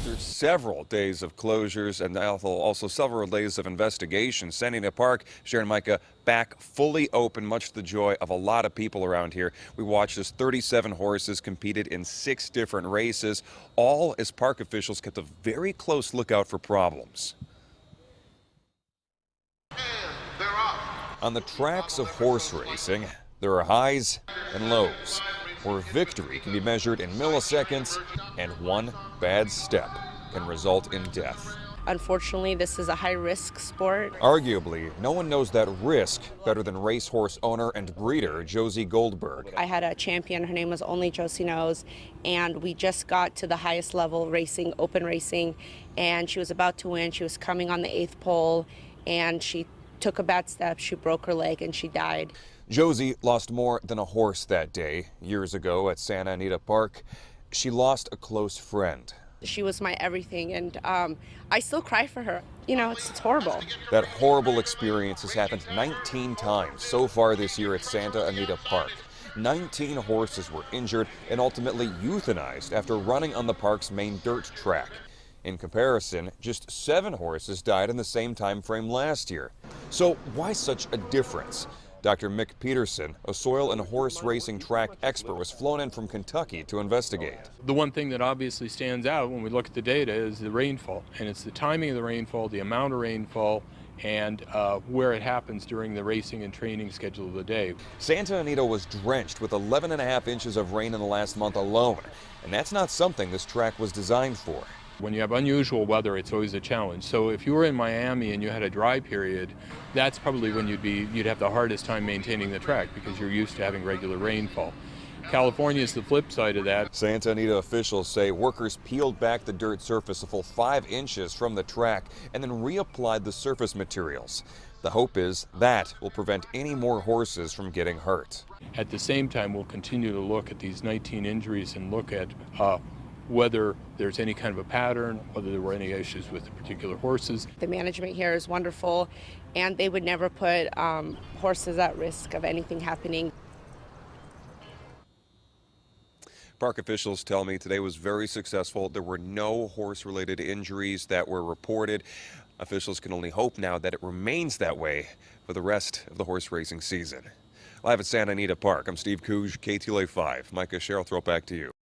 After several days of closures and also several days of investigation, Santa Anita Park, Sharon, Micah, back fully open, much to the joy of a lot of people around here. We watched as 37 horses competed in 6 different races, all as park officials kept a very close lookout for problems. On the tracks of horse racing, there are highs and lows, where victory can be measured in milliseconds and one bad step can result in death. Unfortunately, this is a high-risk sport. Arguably, no one knows that risk better than racehorse owner and breeder Josie Goldberg. I had a champion, her name was Only Josie Knows, and we just got to the highest level racing, open racing, and she was about to win. She was coming on the 8th pole, and she took a bad step, she broke her leg, and she died. Josie lost more than a horse that day. Years ago at Santa Anita Park, she lost a close friend. She was my everything, and I still cry for her. You know, it's horrible. That horrible experience has happened 19 times so far this year at Santa Anita Park. 19 horses were injured and ultimately euthanized after running on the park's main dirt track. In comparison, just 7 horses died in the same time frame last year. So why such a difference? Dr. Mick Peterson, a soil and horse racing track expert, was flown in from Kentucky to investigate. The one thing that obviously stands out when we look at the data is the rainfall, and it's the timing of the rainfall, the amount of rainfall, and where it happens during the racing and training schedule of the day. Santa Anita was drenched with 11.5 inches of rain in the last month alone, and that's not something this track was designed for. When you have unusual weather, it's always a challenge. So if you were in Miami and you had a dry period, that's probably when you'd have the hardest time maintaining the track because you're used to having regular rainfall. California is the flip side of that. Santa Anita officials say workers peeled back the dirt surface a full 5 inches from the track and then reapplied the surface materials. The hope is that will prevent any more horses from getting hurt. At the same time, we'll continue to look at these 19 injuries and look at whether there's any kind of a pattern, whether there were any issues with the particular horses. The management here is wonderful, and they would never put horses at risk of anything happening. Park officials tell me today was very successful. There were no horse-related injuries that were reported. Officials can only hope now that it remains that way for the rest of the horse racing season. Live at Santa Anita Park, I'm Steve Cooge, KTLA 5. Micah, Cheryl, throw it back to you.